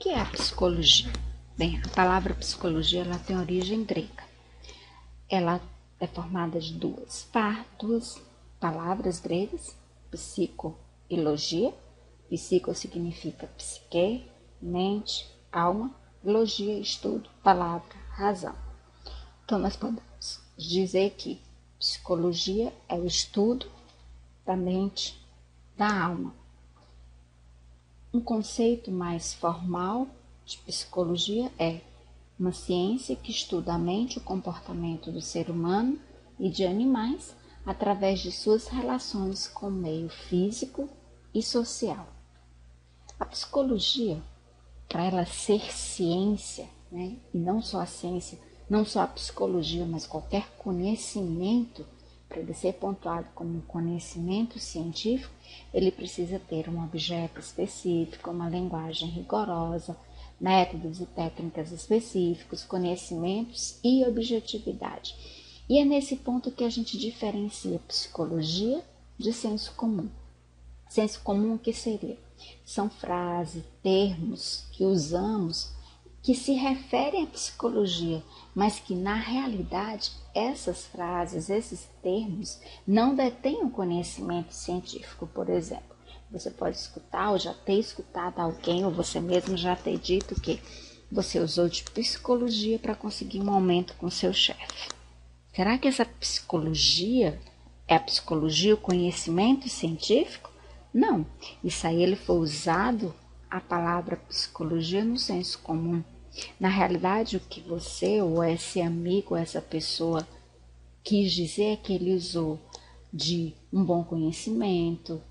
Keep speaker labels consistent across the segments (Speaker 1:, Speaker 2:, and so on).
Speaker 1: que é a psicologia? Bem, a palavra psicologia ela tem origem grega. Ela é formada de duas palavras gregas, psico e logia. Psico significa psique, mente, alma. Logia, estudo, palavra, razão. Então, nós podemos dizer que psicologia é o estudo da mente, da alma. Um conceito mais formal de psicologia é uma ciência que estuda a mente e o comportamento do ser humano e de animais através de suas relações com o meio físico e social. A psicologia, para ela ser ciência, né, e não só a ciência, não só a psicologia, mas qualquer conhecimento, para ele ser pontuado como um conhecimento científico, ele precisa ter um objeto específico, uma linguagem rigorosa, métodos e técnicas específicos, conhecimentos e objetividade. E é nesse ponto que a gente diferencia psicologia de senso comum. Senso comum, o que seria? São frases, termos que usamos que se referem à psicologia, mas que na realidade essas frases, esses termos não detêm um conhecimento científico. Por exemplo, você pode escutar ou já ter escutado alguém, ou você mesmo já ter dito que você usou de psicologia para conseguir um aumento com seu chefe. Será que essa psicologia é a psicologia, o conhecimento científico? Não, isso aí ele foi usado a palavra psicologia no senso comum. Na realidade, o que você ou esse amigo, essa pessoa quis dizer é que ele usou de um bom conhecimento,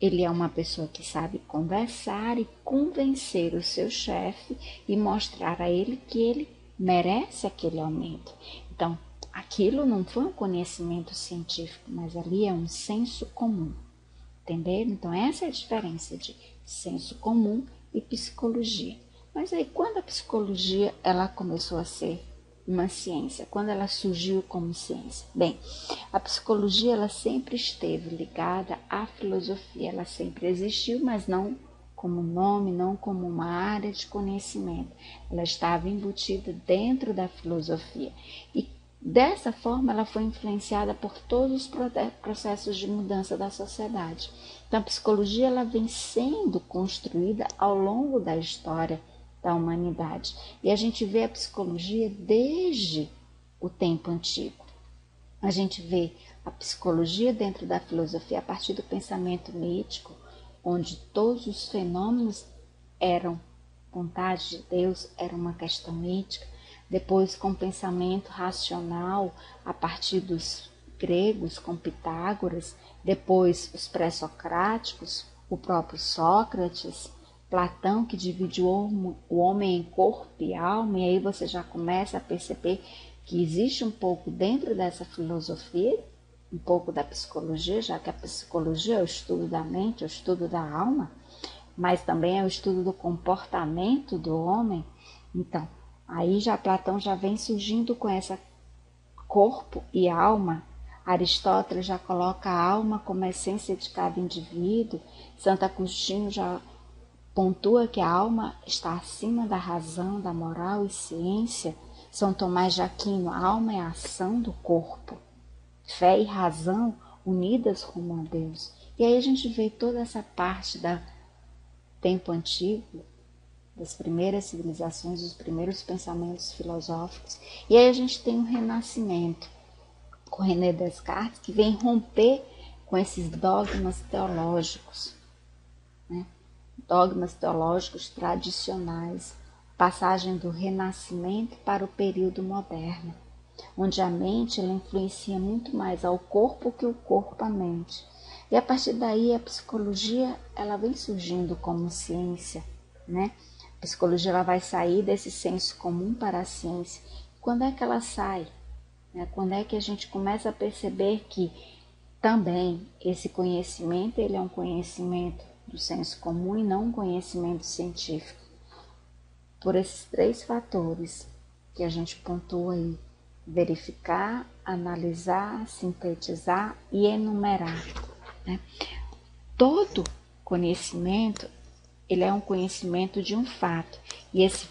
Speaker 1: ele é uma pessoa que sabe conversar e convencer o seu chefe e mostrar a ele que ele merece aquele aumento. Então, aquilo não foi um conhecimento científico, mas ali é um senso comum. Entenderam? Então, essa é a diferença de senso comum e psicologia. Mas aí, quando a psicologia ela começou a ser uma ciência, quando ela surgiu como ciência? Bem, a psicologia ela sempre esteve ligada à filosofia, ela sempre existiu, mas não como nome, não como uma área de conhecimento. Ela estava embutida dentro da filosofia e dessa forma ela foi influenciada por todos os processos de mudança da sociedade. Então, a psicologia ela vem sendo construída ao longo da história da humanidade. E a gente vê a psicologia desde o tempo antigo. A gente vê a psicologia dentro da filosofia a partir do pensamento mítico, onde todos os fenômenos eram vontade de Deus, era uma questão mítica. Depois, com o pensamento racional, a partir dos gregos, com Pitágoras. Depois, os pré-socráticos, o próprio Sócrates, Platão, que dividiu o homem em corpo e alma, e aí você já começa a perceber que existe um pouco dentro dessa filosofia, um pouco da psicologia, já que a psicologia é o estudo da mente, é o estudo da alma, mas também é o estudo do comportamento do homem. Então, aí já Platão já vem surgindo com essa corpo e alma. Aristóteles já coloca a alma como a essência de cada indivíduo. Santo Agostinho já pontua que a alma está acima da razão, da moral e ciência. São Tomás de Aquino, a alma é a ação do corpo. Fé e razão unidas rumo a Deus. E aí a gente vê toda essa parte do tempo antigo, das primeiras civilizações, dos primeiros pensamentos filosóficos. E aí a gente tem o Renascimento, com René Descartes, que vem romper com esses dogmas teológicos, né? Dogmas teológicos tradicionais, passagem do Renascimento para o período moderno, onde a mente ela influencia muito mais ao corpo que o corpo à mente. E a partir daí a psicologia ela vem surgindo como ciência, né? A psicologia ela vai sair desse senso comum para a ciência. Quando é que ela sai? Quando é que a gente começa a perceber que também esse conhecimento ele é um conhecimento do senso comum e não um conhecimento científico? Por esses três fatores que a gente pontua aí: verificar, analisar, sintetizar e enumerar, né? Todo conhecimento ele é um conhecimento de um fato. E esse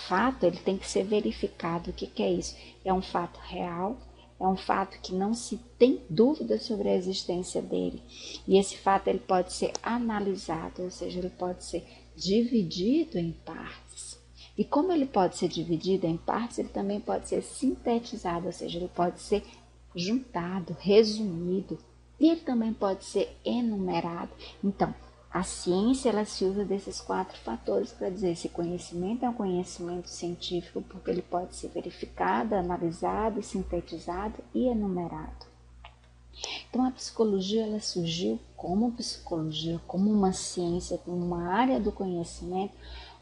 Speaker 1: fato ele tem que ser verificado. O que é isso? É um fato real, é um fato que não se tem dúvida sobre a existência dele. E esse fato ele pode ser analisado, ou seja, ele pode ser dividido em partes. E como ele pode ser dividido em partes, ele também pode ser sintetizado, ou seja, ele pode ser juntado, resumido. E ele também pode ser enumerado. Então, a ciência ela se usa desses 4 fatores para dizer se conhecimento é um conhecimento científico, porque ele pode ser verificado, analisado, sintetizado e enumerado. Então a psicologia ela surgiu como psicologia, como uma ciência, como uma área do conhecimento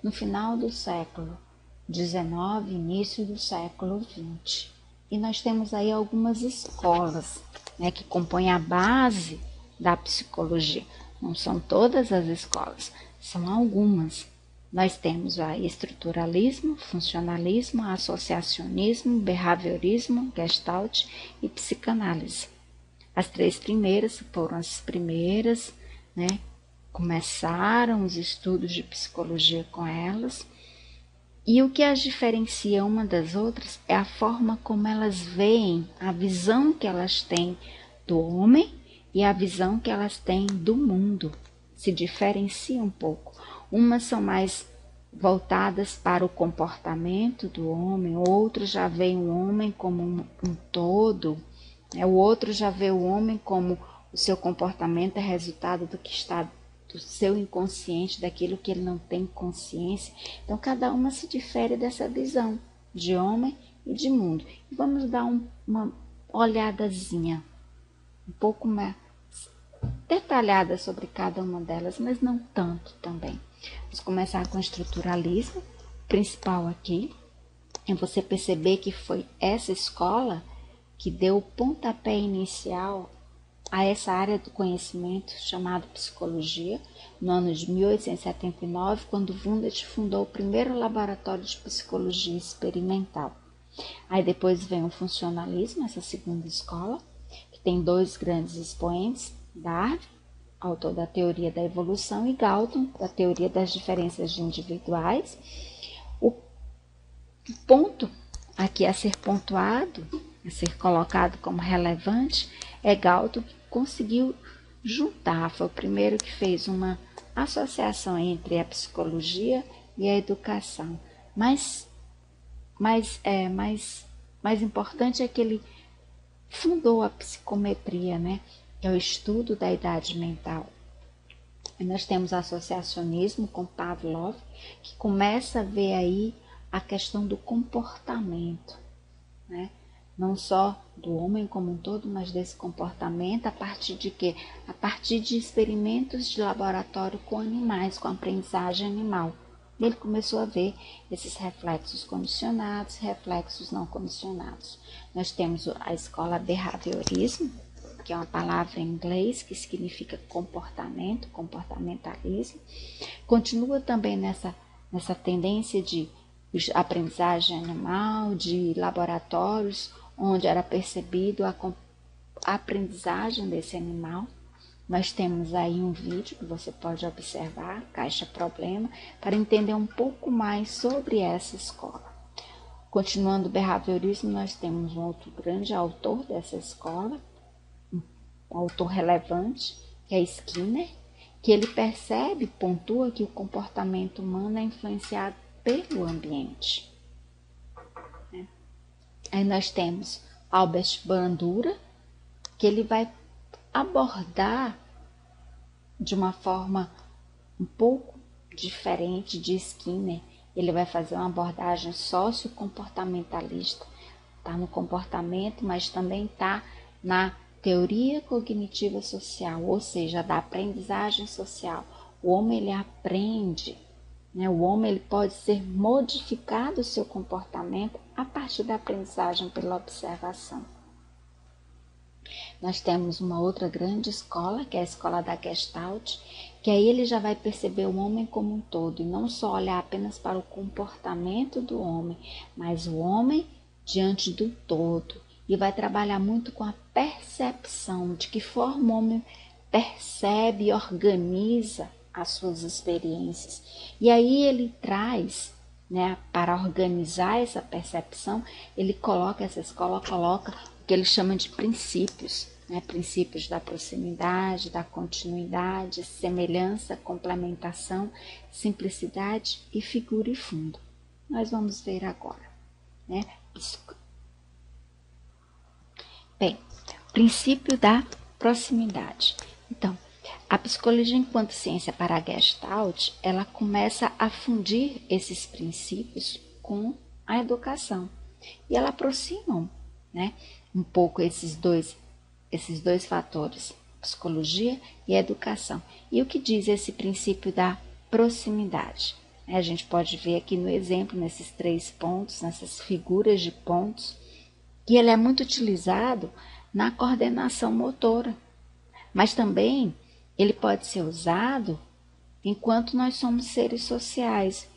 Speaker 1: no final do século XIX, início do século XX. E nós temos aí algumas escolas, né, que compõem a base da psicologia. Não são todas as escolas, são algumas. Nós temos o estruturalismo, funcionalismo, associacionismo, behaviorismo, gestalt e psicanálise. As 3 primeiras foram as primeiras, né? Começaram os estudos de psicologia com elas. E o que as diferencia uma das outras é a forma como elas veem, a visão que elas têm do homem e a visão que elas têm do mundo. Se diferencia um pouco. Umas são mais voltadas para o comportamento do homem, outros já veem o homem como um todo, né? O outro já vê o homem como o seu comportamento é resultado do que está do seu inconsciente, daquilo que ele não tem consciência. Então, cada uma se difere dessa visão de homem e de mundo. E vamos dar uma olhadazinha, um pouco mais detalhada sobre cada uma delas, mas não tanto também. Vamos começar com o estruturalismo. O principal aqui é você perceber que foi essa escola que deu o pontapé inicial a essa área do conhecimento chamada psicologia, no ano de 1879, quando Wundt fundou o primeiro laboratório de psicologia experimental. Aí depois vem o funcionalismo, essa segunda escola, que tem 2 grandes expoentes, Darwin, autor da teoria da evolução, e Galton, da teoria das diferenças individuais. O ponto aqui a ser pontuado, a ser colocado como relevante, é Galton, que conseguiu juntar, foi o primeiro que fez uma associação entre a psicologia e a educação. Mas mais importante é que ele fundou a psicometria, né? Que é o estudo da idade mental. E nós temos associacionismo com Pavlov, que começa a ver aí a questão do comportamento, né? Não só do homem como um todo, mas desse comportamento a partir de quê? A partir de experimentos de laboratório com animais, com aprendizagem animal. Ele começou a ver esses reflexos condicionados, reflexos não condicionados. Nós temos a escola behaviorismo, que é uma palavra em inglês que significa comportamento, comportamentalismo. Continua também nessa tendência de aprendizagem animal, de laboratórios, onde era percebido a aprendizagem desse animal. Nós temos aí um vídeo que você pode observar, Caixa Problema, para entender um pouco mais sobre essa escola. Continuando o behaviorismo, nós temos um outro grande autor dessa escola, um autor relevante, que é Skinner, que ele percebe, pontua que o comportamento humano é influenciado pelo ambiente. Aí nós temos Albert Bandura, que ele vai abordar de uma forma um pouco diferente de Skinner. Ele vai fazer uma abordagem sociocomportamentalista. Está no comportamento, mas também está na teoria cognitiva social, ou seja, da aprendizagem social. O homem ele aprende, né? O homem ele pode ser modificado o seu comportamento a partir da aprendizagem pela observação. Nós temos uma outra grande escola, que é a escola da Gestalt, que aí ele já vai perceber o homem como um todo, e não só olhar apenas para o comportamento do homem, mas o homem diante do todo. E vai trabalhar muito com a percepção, de que forma o homem percebe e organiza as suas experiências. E aí ele traz, né, para organizar essa percepção, essa escola coloca o que ele chama de princípios, né, princípios da proximidade, da continuidade, semelhança, complementação, simplicidade e figura e fundo. Nós vamos ver agora, né? Bem, princípio da proximidade. Então, a psicologia enquanto ciência para a Gestalt, ela começa a fundir esses princípios com a educação. E ela aproxima, né, um pouco esses dois fatores, psicologia e educação. E o que diz esse princípio da proximidade? A gente pode ver aqui no exemplo, nesses 3 pontos, nessas figuras de pontos, que ele é muito utilizado na coordenação motora, mas também ele pode ser usado enquanto nós somos seres sociais.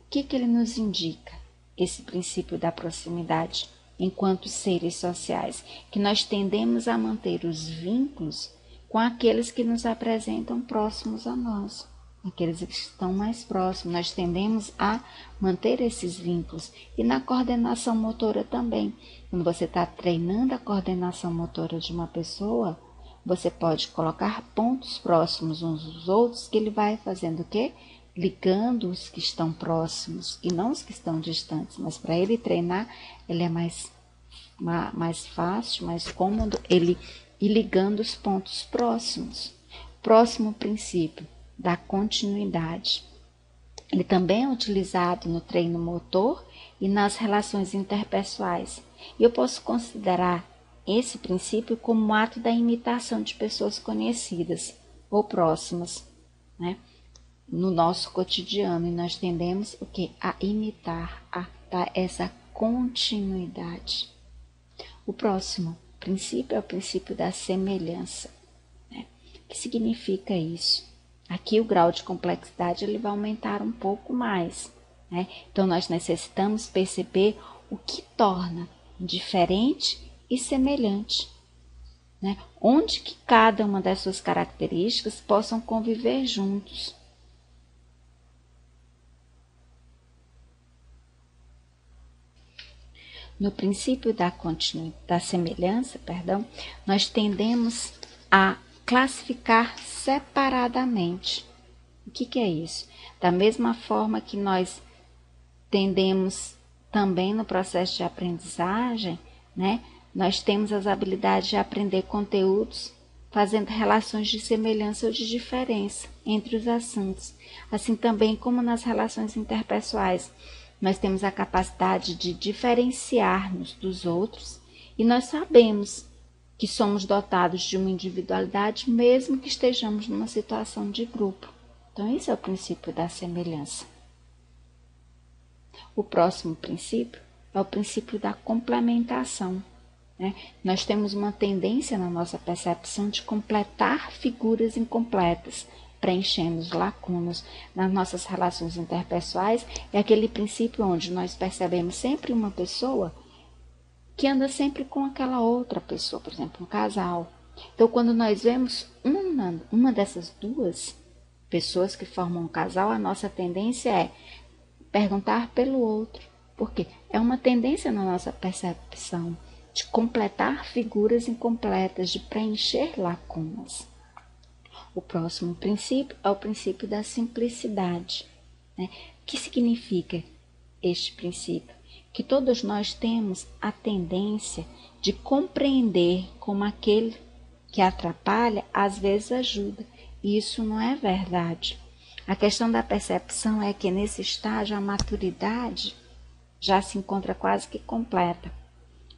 Speaker 1: O que ele nos indica, esse princípio da proximidade, enquanto seres sociais? Que nós tendemos a manter os vínculos com aqueles que nos apresentam próximos a nós, aqueles que estão mais próximos. Nós tendemos a manter esses vínculos. E na coordenação motora também. Quando você está treinando a coordenação motora de uma pessoa, você pode colocar pontos próximos uns dos outros, que ele vai fazendo o quê? Ligando os que estão próximos e não os que estão distantes. Mas para ele treinar, ele é mais fácil, mais cômodo, ele ir ligando os pontos próximos. Próximo princípio da continuidade. Ele também é utilizado no treino motor e nas relações interpessoais. E eu posso considerar esse princípio como um ato da imitação de pessoas conhecidas ou próximas, né, no nosso cotidiano. E nós tendemos o quê? A imitar, a dar essa continuidade. O próximo princípio é o princípio da semelhança, né? O que significa isso? Aqui o grau de complexidade ele vai aumentar um pouco mais, né? Então nós necessitamos perceber o que torna diferente e semelhante, né? Onde que cada uma das suas características possam conviver juntos. No princípio da semelhança, nós tendemos a classificar separadamente. O que é isso? Da mesma forma que nós tendemos também no processo de aprendizagem, né? Nós temos as habilidades de aprender conteúdos fazendo relações de semelhança ou de diferença entre os assuntos. Assim também como nas relações interpessoais, nós temos a capacidade de diferenciar-nos dos outros e nós sabemos que somos dotados de uma individualidade mesmo que estejamos numa situação de grupo. Então, esse é o princípio da semelhança. O próximo princípio é o princípio da complementação, né? Nós temos uma tendência na nossa percepção de completar figuras incompletas, preenchendo as lacunas nas nossas relações interpessoais. É aquele princípio onde nós percebemos sempre uma pessoa que anda sempre com aquela outra pessoa, por exemplo, um casal. Então, quando nós vemos uma dessas duas pessoas que formam um casal, a nossa tendência é perguntar pelo outro, porque é uma tendência na nossa percepção de completar figuras incompletas, de preencher lacunas. O próximo princípio é o princípio da simplicidade, né? O que significa este princípio? Que todos nós temos a tendência de compreender como aquele que atrapalha às vezes ajuda. E isso não é verdade. A questão da percepção é que nesse estágio a maturidade já se encontra quase que completa.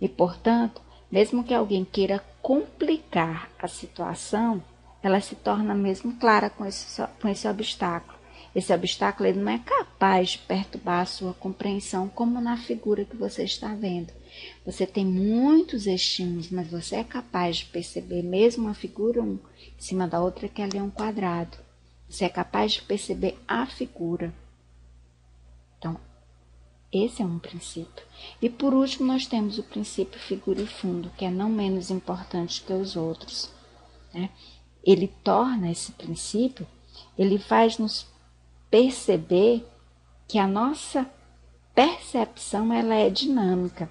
Speaker 1: E, portanto, mesmo que alguém queira complicar a situação, ela se torna mesmo clara com esse obstáculo. Esse obstáculo ele não é capaz de perturbar a sua compreensão, como na figura que você está vendo. Você tem muitos estímulos, mas você é capaz de perceber mesmo uma figura em cima da outra, que ali é um quadrado. Você é capaz de perceber a figura. Então, esse é um princípio. E por último, nós temos o princípio figura e fundo, que é não menos importante que os outros, né? Ele torna esse princípio Ele faz nos perceber que a nossa percepção ela é dinâmica,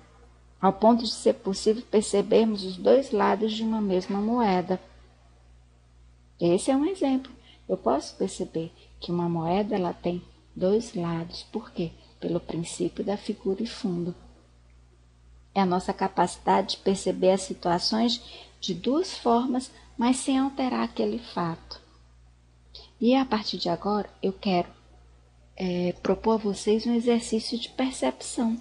Speaker 1: ao ponto de ser possível percebermos os dois lados de uma mesma moeda. Esse é um exemplo. Eu posso perceber que uma moeda ela tem dois lados. Por quê? Pelo princípio da figura e fundo. É a nossa capacidade de perceber as situações de duas formas, mas sem alterar aquele fato. E a partir de agora, eu quero propor a vocês um exercício de percepção,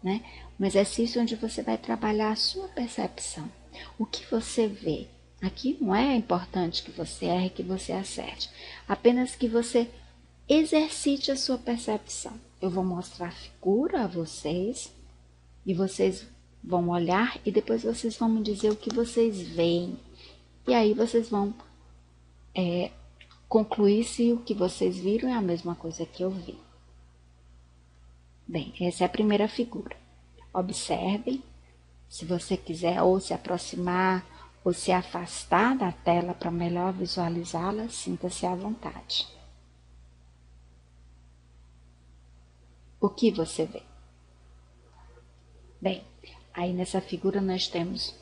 Speaker 1: né? Um exercício onde você vai trabalhar a sua percepção. O que você vê? Aqui não é importante que você erre, que você acerte. Apenas que você exercite a sua percepção. Eu vou mostrar a figura a vocês e vocês vão olhar e depois vocês vão me dizer o que vocês veem. E aí vocês vão concluir se o que vocês viram é a mesma coisa que eu vi. Bem, essa é a primeira figura. Observem. Se você quiser ou se aproximar ou se afastar da tela para melhor visualizá-la, sinta-se à vontade. O que você vê? Bem, aí nessa figura nós temos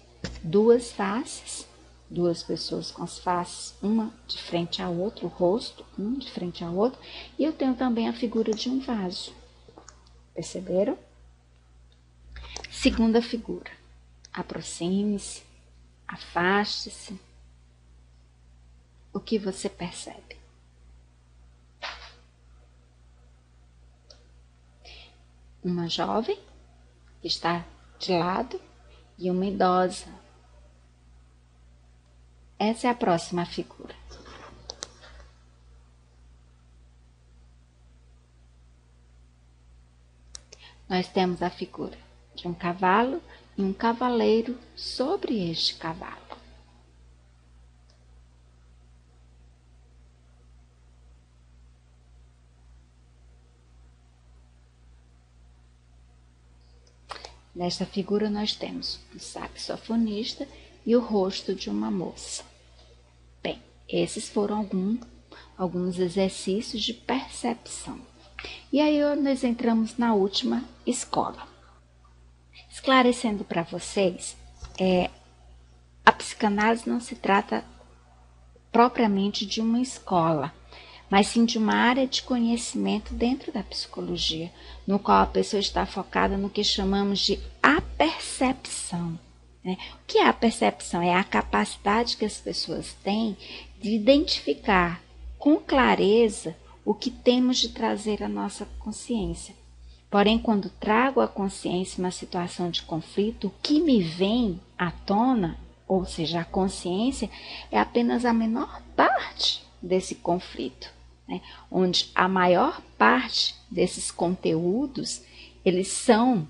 Speaker 1: duas faces, duas pessoas com as faces, uma de frente ao outro, o rosto, um de frente ao outro, e eu tenho também a figura de um vaso. Perceberam? Segunda figura. Aproxime-se, afaste-se. O que você percebe? Uma jovem que está de lado e uma idosa. Essa é a próxima figura. Nós temos a figura de um cavalo e um cavaleiro sobre este cavalo. Nesta figura nós temos o saxofonista e o rosto de uma moça. Bem, esses foram alguns exercícios de percepção. E aí nós entramos na última escola. Esclarecendo para vocês, a psicanálise não se trata propriamente de uma escola, mas sim de uma área de conhecimento dentro da psicologia, no qual a pessoa está focada no que chamamos de apercepção. Né? O que é a percepção? É a capacidade que as pessoas têm de identificar com clareza o que temos de trazer à nossa consciência. Porém, quando trago à consciência uma situação de conflito, o que me vem à tona, ou seja, a consciência, é apenas a menor parte desse conflito, né? Onde a maior parte desses conteúdos, eles são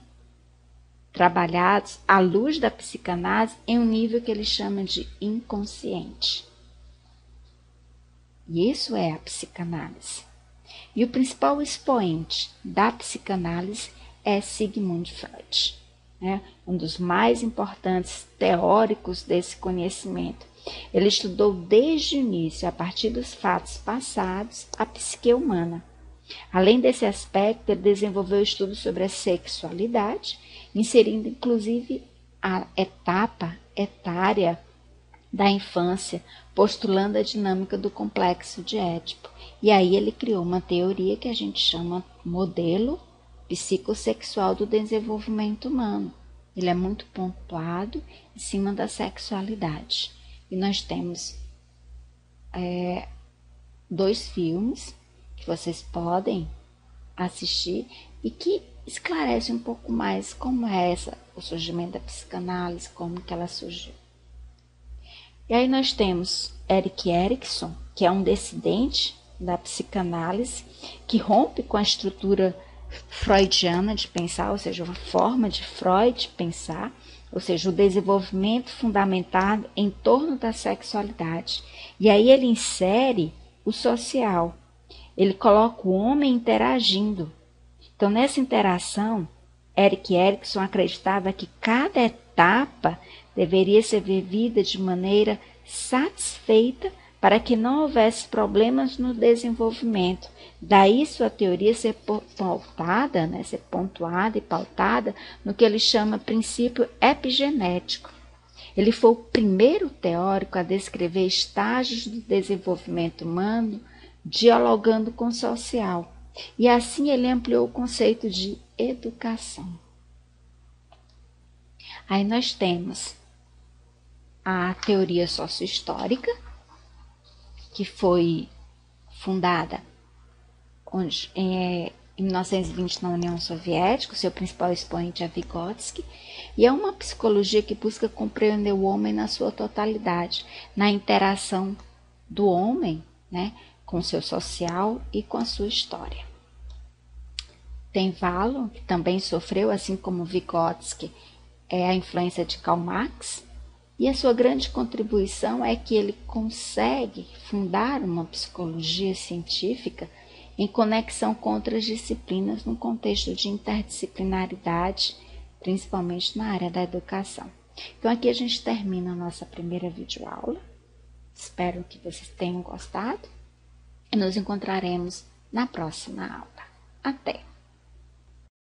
Speaker 1: trabalhados à luz da psicanálise em um nível que ele chama de inconsciente. E isso é a psicanálise. E o principal expoente da psicanálise é Sigmund Freud, né? Um dos mais importantes teóricos desse conhecimento. Ele estudou desde o início, a partir dos fatos passados, a psique humana. Além desse aspecto, ele desenvolveu estudos sobre a sexualidade, inserindo inclusive a etapa etária da infância, postulando a dinâmica do complexo de Édipo. E aí ele criou uma teoria que a gente chama modelo psicossexual do desenvolvimento humano. Ele é muito pontuado em cima da sexualidade. E nós temos 2 filmes que vocês podem assistir e que esclarecem um pouco mais como é o surgimento da psicanálise, como que ela surgiu. E aí nós temos Erik Erikson, que é um dissidente da psicanálise, que rompe com a estrutura freudiana de pensar, ou seja, uma forma de Freud pensar, ou seja, o desenvolvimento fundamentado em torno da sexualidade. E aí ele insere o social, ele coloca o homem interagindo. Então, nessa interação, Erik Erikson acreditava que cada etapa deveria ser vivida de maneira satisfeita para que não houvesse problemas no desenvolvimento. Daí sua teoria ser pautada, ser pontuada e pautada no que ele chama princípio epigenético. Ele foi o primeiro teórico a descrever estágios do desenvolvimento humano dialogando com o social. E assim ele ampliou o conceito de educação. Aí nós temos a teoria sociohistórica, que foi fundada em 1920 na União Soviética, seu principal expoente é Vygotsky, e é uma psicologia que busca compreender o homem na sua totalidade, na interação do homem, com o seu social e com a sua história. Tem Vallon, que também sofreu, assim como Vygotsky, a influência de Karl Marx, e a sua grande contribuição é que ele consegue fundar uma psicologia científica em conexão com outras disciplinas num contexto de interdisciplinaridade, principalmente na área da educação. Então aqui a gente termina a nossa primeira videoaula. Espero que vocês tenham gostado e nos encontraremos na próxima aula. Até!